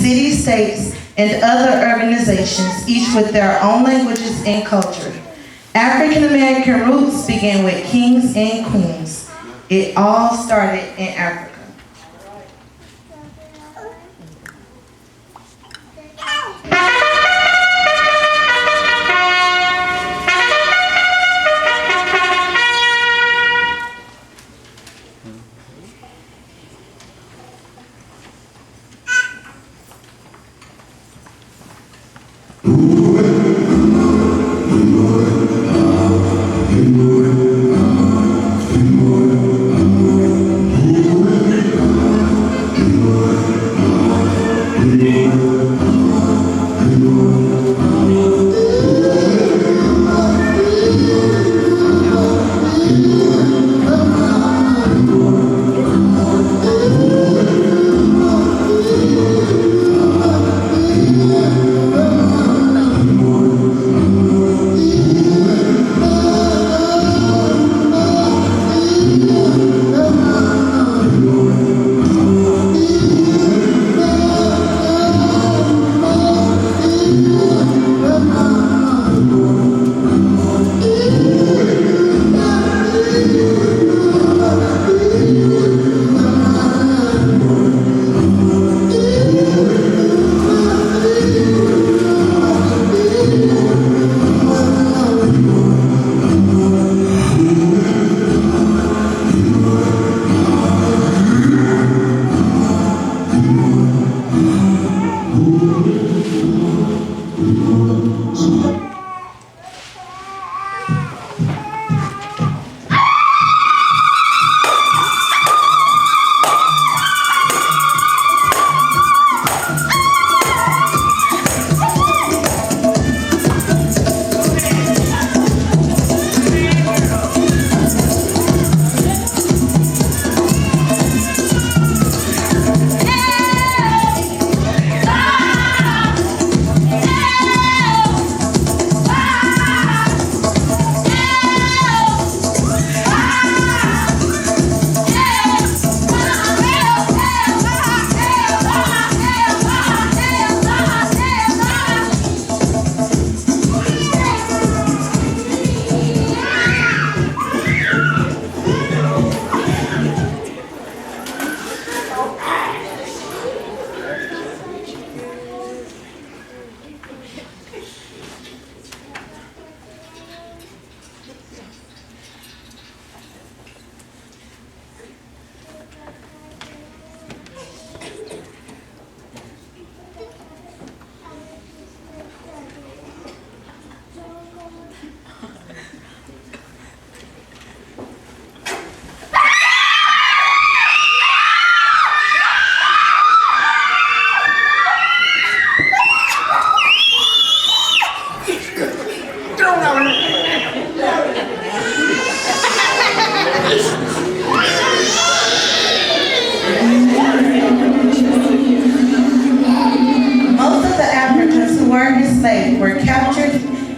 city-states, and other organizations, each with their own languages and culture. African American roots begin with kings and queens. It all started in Africa.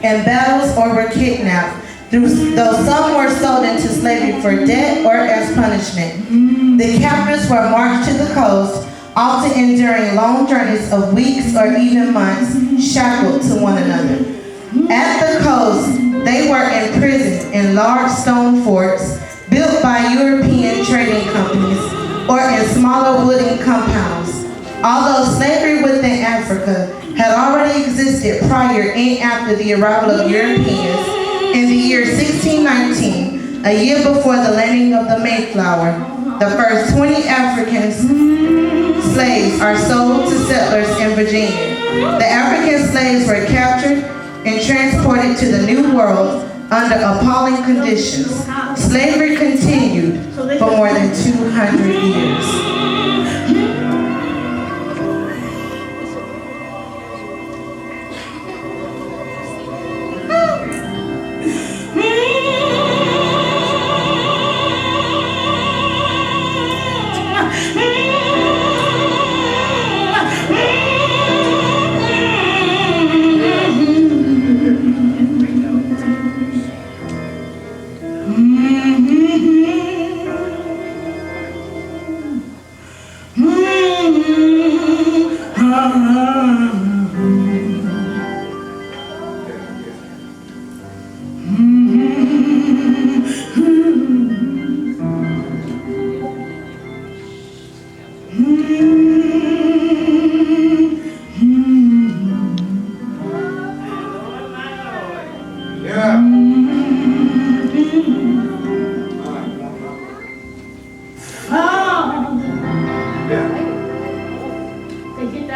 in battles or were kidnapped, though some were sold into slavery for debt or as punishment. The captives were marched to the coast, often enduring long journeys of weeks or even months, shackled to one another. At the coast, they were imprisoned in large stone forts built by European trading companies or in smaller wooden compounds. Although slavery within Africa had already existed prior and after the arrival of Europeans, in the year 1619, a year before the landing of the Mayflower, the first 20 African slaves are sold to settlers in Virginia. The African slaves were captured and transported to the New World under appalling conditions. Slavery continued for more than 200 years.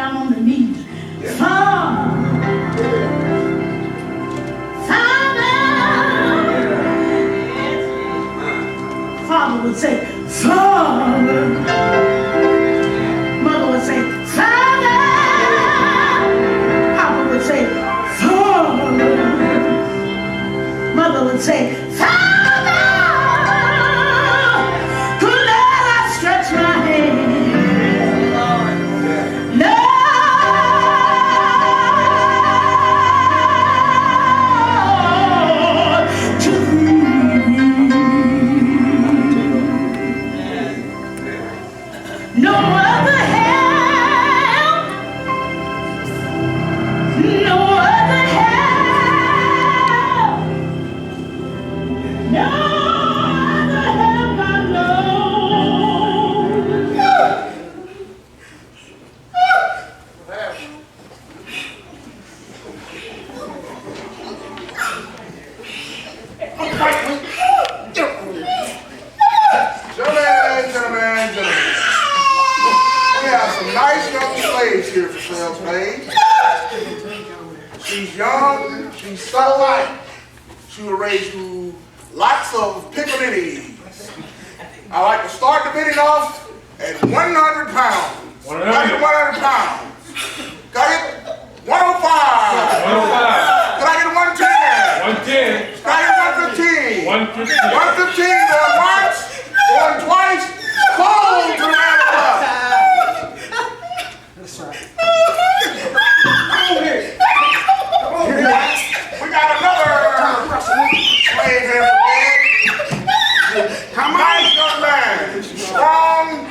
down on the knees. Father. Father would say, Father. Mother would say, Father. Papa would say, Father. Mother would say, Father. Could I stretch my hand? She's young, she's sunlight. She was raised through lots of pickaninnies. I like to start the bidding off at 100 pounds. 100 pounds. Got it? 105. 105. Can I get 110? 110. Can I get 115? 115. 115 going once, going twice. Cold to the man above. That's right. We got another slave here for bed. Come on, young man. Strong.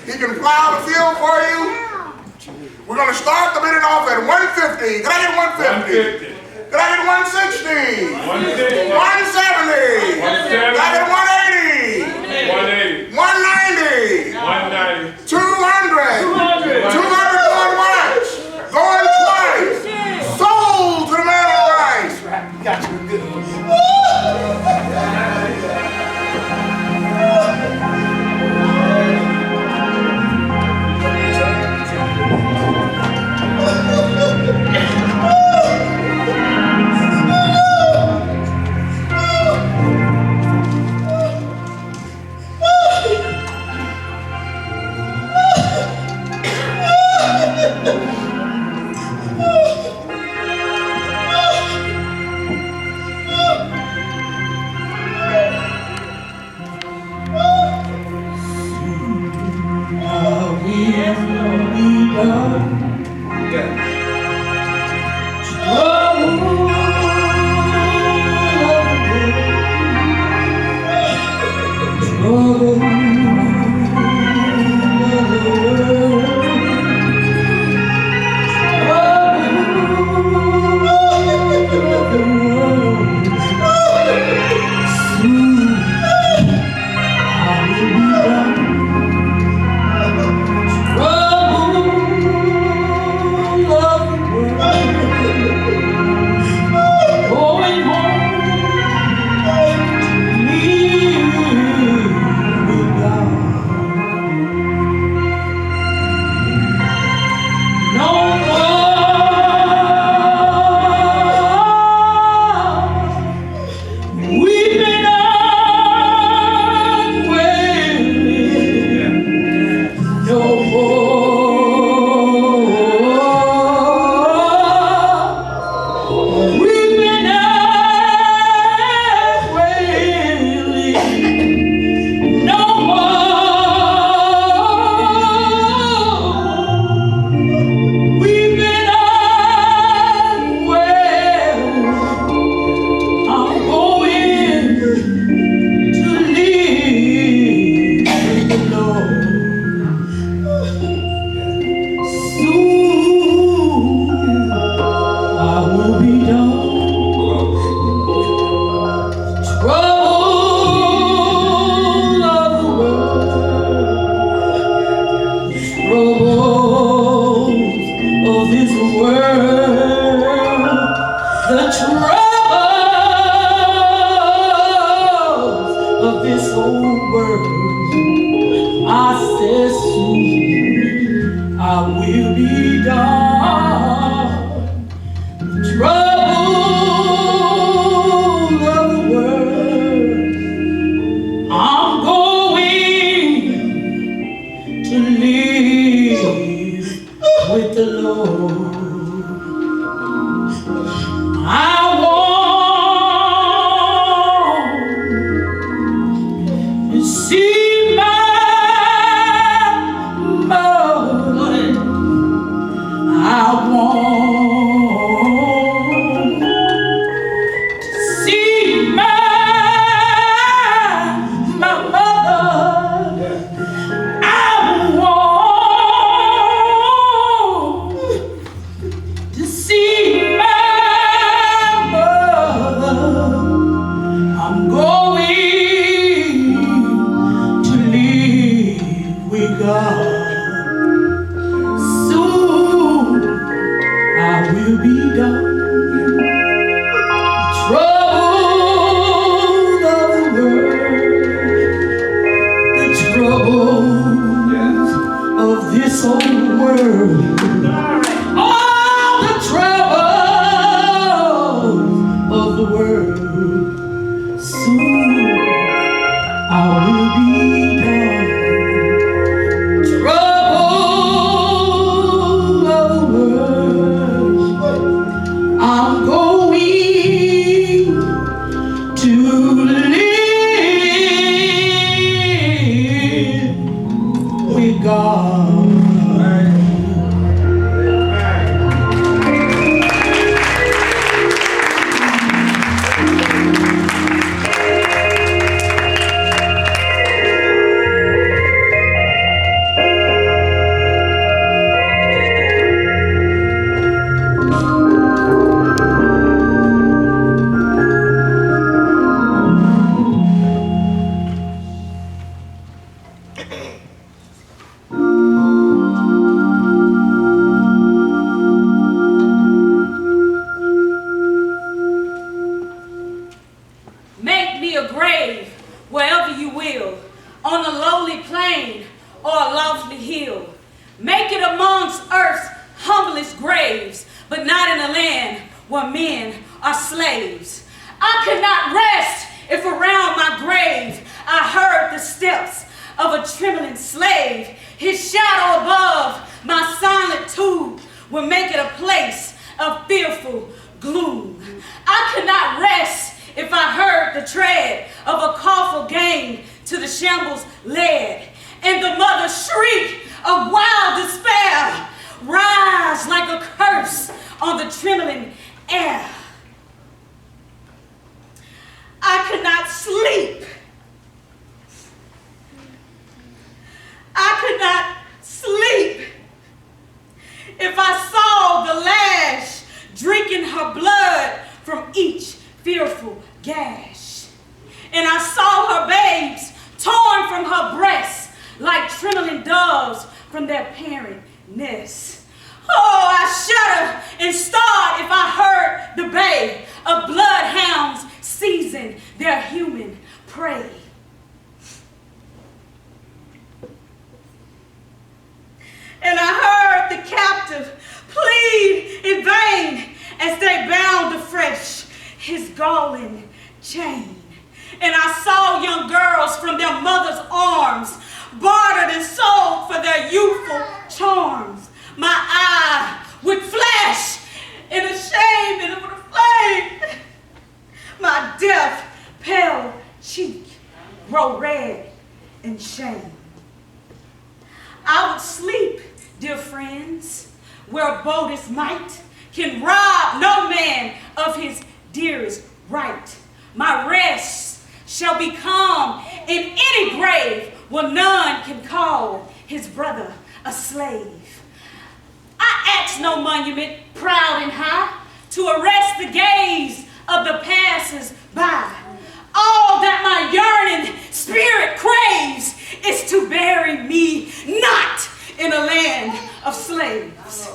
He can plow the field for you. We're going to start the bidding off at 150. Can I get 150? 150. Can I get 160? 170. 170. Can I get 180? 180. 190. 190. 200. 200. 200 going once. Going twice. Sold to the man of Christ. Got you a good one. Oh will be done. Trouble of the world, I'm going to live with the Lord. I want to see my mother. I want to see my mother. I want to see my mother. I'm going to live with God. Soon I will be done. Trouble of the world, the troubles of this old world, all the troubles of the world. Soon I will be done. Trouble of the world, I'm going to live with God. Make me a grave wherever you will, on a lowly plain or a lofty hill. Make it amongst earth's humblest graves, but not in a land where men are slaves. I could not rest if around my grave I heard the steps of a trembling slave. His shadow above my silent tomb would make it a place of fearful gloom. I could not rest if I heard the tread of a coffle gained to the shambles led, and the mother's shriek of wild despair rise like a curse on the trembling air. I could not sleep. I could not sleep if I saw the lash drinking her blood from each fearful gash. And I saw her babes torn from her breasts like trembling doves from their parent nest. Oh, I shudder and start if I heard the bay of bloodhounds seizing their human prey. And I heard the captive plead in vain as they bound afresh his galling chain. And I saw young girls from their mother's arms bartered and sold for their youthful charms. My eye would flash in a shame and it would flame. My deaf, pale cheek grow red in shame. I would sleep, dear friends, where boldest might can rob no man of his dearest right. My rest shall be calm in any grave where none can call his brother a slave. I ask no monument proud and high to arrest the gaze of the passers-by. All that my yearning spirit craves is to bury me not in a land of slaves.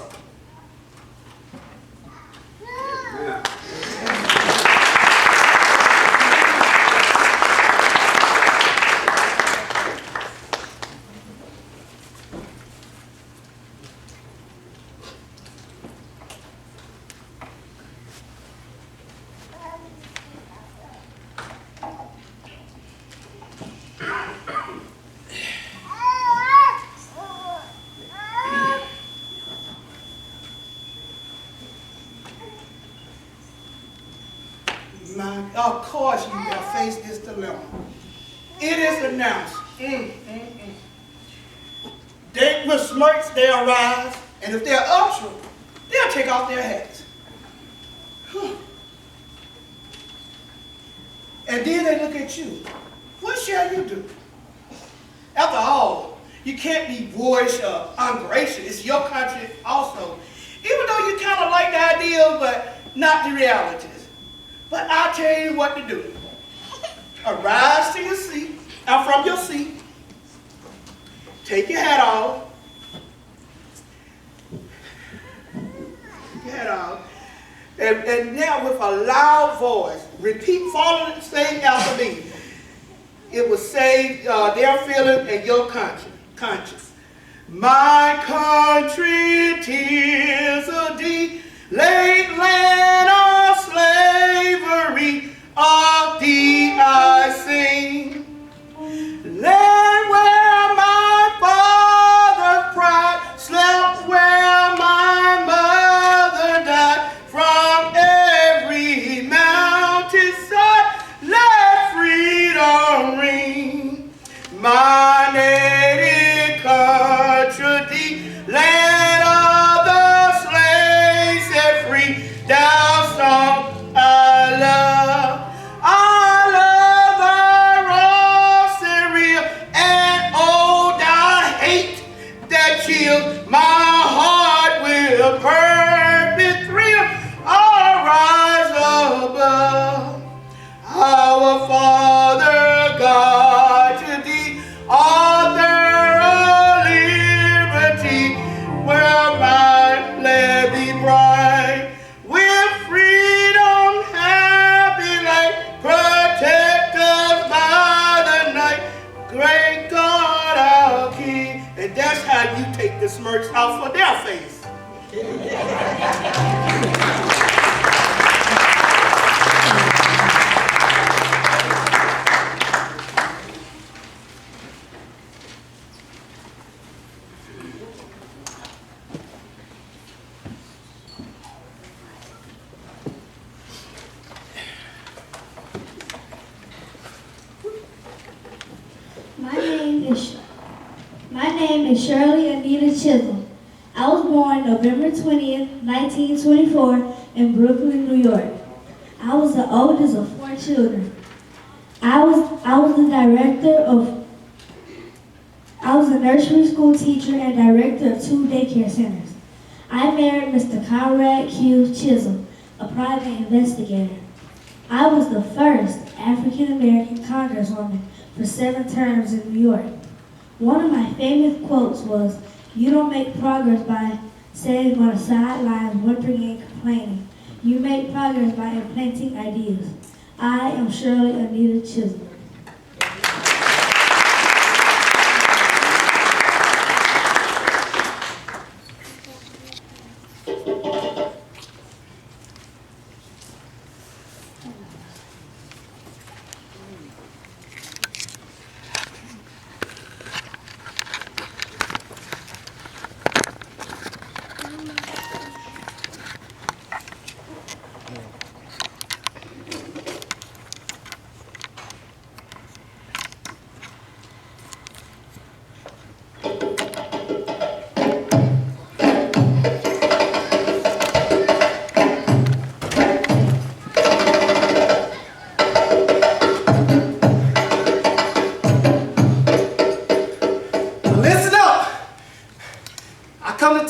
Of course you will face this dilemma. It is announced. They with smirks, they'll rise, and if they're ultra, they'll take off their hats. And then they look at you. What shall you do? After all, you can't be boyish or ungracious. It's your country also. Even though you kind of like the ideal, but not the realities. But I'll tell you what to do. Arise to your seat, from your seat. Take your hat off. Take your hat off. And now with a loud voice, repeat, follow the same after me. It will save their feelings and your conscience. My country, 'tis a deep late land of slavery, of thee I sing. Land where my father's pride slept, where my mother died, from every mountainside, let freedom ring. My native country, land of the slaves set free, thou song I love. I love thy rosary and oh, thy hate that chills my heart will perfect thrill. Arise above, our Father God, to thee, author of liberty, where my land be bright, with freedom happy light, protect us by the night, great God our King. And that's how you take the smirks off of their face. My name is Shirley Anita Chisholm. I was born November 20th, 1924 in Brooklyn, New York. I was the oldest of 4 children. I was a nursery school teacher and director of 2 daycare centers. I married Mr. Conrad Q. Chisholm, a private investigator. I was the first African-American congresswoman for 7 terms in New York. One of my famous quotes was, "You don't make progress by sitting on the sidelines, whimpering and complaining. You make progress by implanting ideas." I am Shirley Anita Chisholm.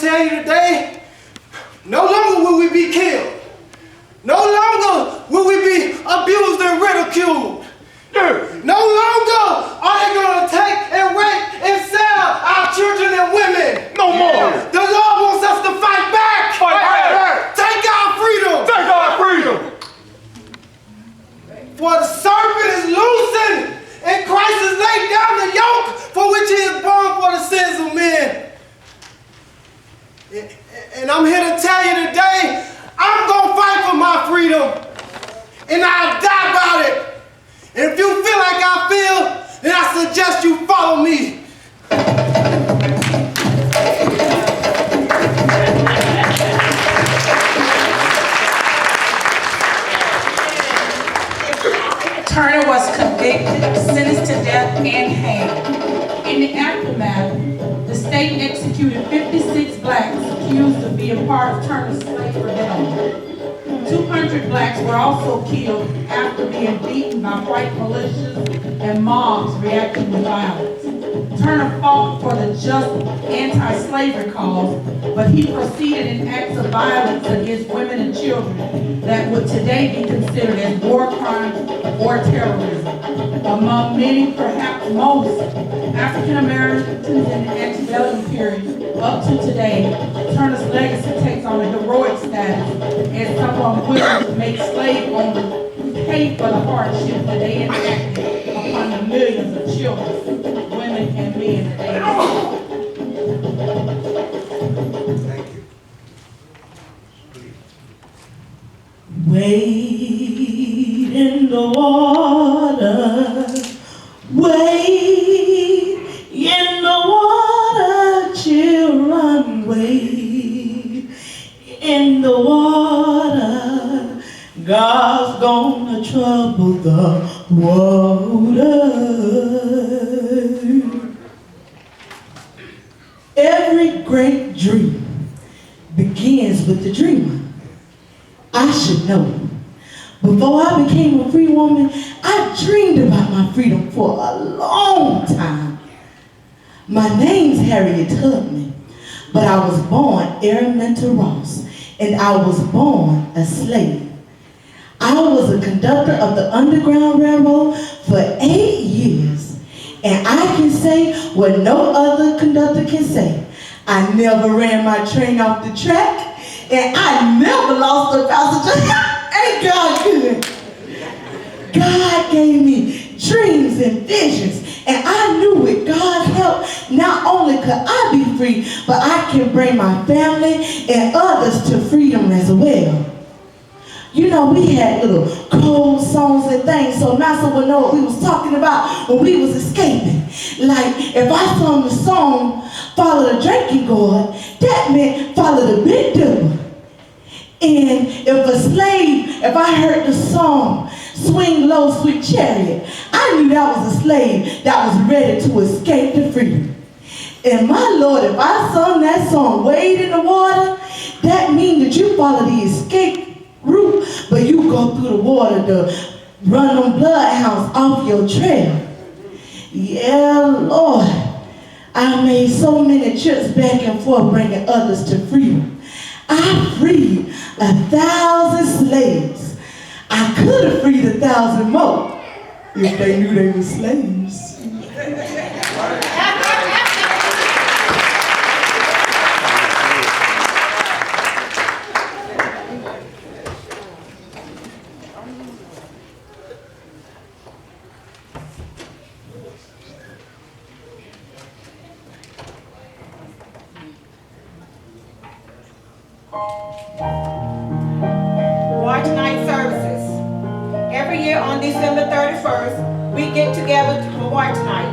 tell you today, no longer will we be killed. No longer will we be abused and ridiculed. No longer are they going to take and rape and sell our children and women. No more. The Lord wants us to fight back. Fight back. Take our freedom. Take our freedom. For the serpent is loosened and Christ has laid down the yoke for which he is born for the sins of men. And I'm here to tell you today, I'm going to fight for my freedom. And I'll die about it. And if you feel like I feel, then I suggest you follow me. accused of being part of Turner's slave rebellion. 200 blacks were also killed after being beaten by white militias and mobs reacting with violence. Turner fought for the just anti-slavery cause, but he proceeded in acts of violence against women and children that would today be considered as war crimes or terrorism. Among many, perhaps most, African Americans in the antebellum period up to today, Turner's legacy takes on a heroic status as someone willing to make slave owners pay for the hardships that they enacted upon the millions of children, women, and men that they enslaved. Thank you. Wade in the water, wade in the water, children, wade in the water. God's gonna trouble the water. Every great dream begins with the dreamer. I should know. Before I became a free woman, I dreamed about my freedom for a long time. My name's Harriet Tubman, but I was born Araminta Ross, and I was born a slave. I was a conductor of the Underground Railroad for 8 years, and I can say what no other conductor can say. I never ran my train off the track, and I never lost a passenger. Ain't God good? God gave me dreams and visions, and I knew with God's help, not only could I be free, but I can bring my family and others to freedom as well. You know, we had little code songs and things, so Master would know what we was talking about when we was escaping. Like, if I sung the song, Follow the Drinking Gourd, that meant follow the Big Dipper. And if I heard the song, Swing Low, Sweet Chariot, I knew that was a slave that was ready to escape to freedom. And my Lord, if I sung that song, Wade in the Water, that means that you follow the escape route, but you go through the water to run them bloodhounds off your trail. Yeah, Lord, I made so many trips back and forth bringing others to freedom. I freed 1,000 slaves. I could have freed 1,000 more if they knew they were slaves. Watch night services. Every year on December 31st, we get together for watch night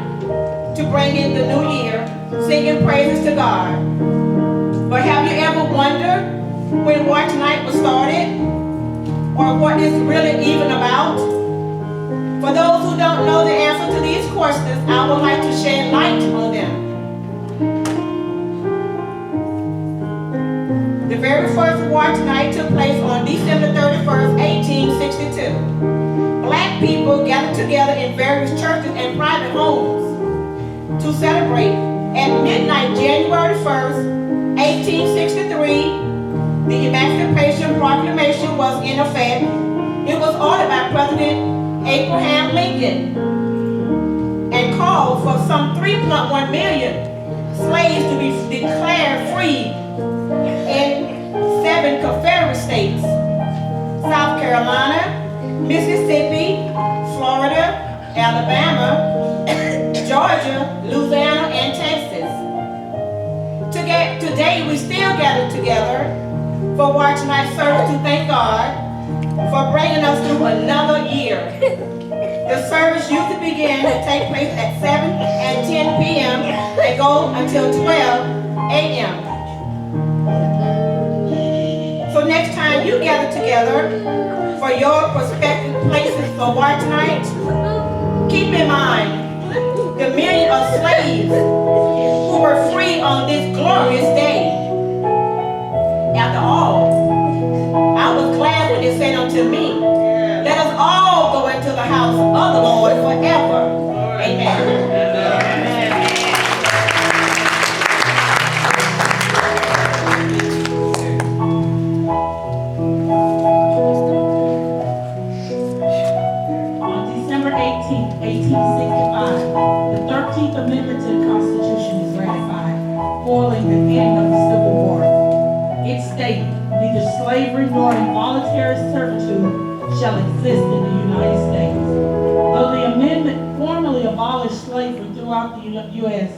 to bring in the new year, singing praises to God. But have you ever wondered when watch night was started? Or what it's really even about? For those who don't know the answer to these questions, I would like to shed light on them. The very first watch night took place on December 31st, 1862. Black people gathered together in various churches and private homes to celebrate. At midnight, January 1st, 1863, the Emancipation Proclamation was in effect. It was ordered by President Abraham Lincoln and called for some 3.1 million slaves to be declared free in 7 Confederate states: South Carolina, Mississippi, Florida, Alabama, Georgia, Louisiana, and Texas. Today we still gather together for watch night service to thank God for bringing us through another year. The service usually begins and take place at 7 and 10 p.m. and go until 12 a.m. So next time you gather together for your prospective places for watch night, keep in mind the millions of slaves who were free on this glorious day. 1865, the 13th Amendment to the Constitution is ratified, foiling the end of the Civil War. It stated, neither slavery nor involuntary servitude shall exist in the United States. Though the amendment formally abolished slavery throughout the U.S.,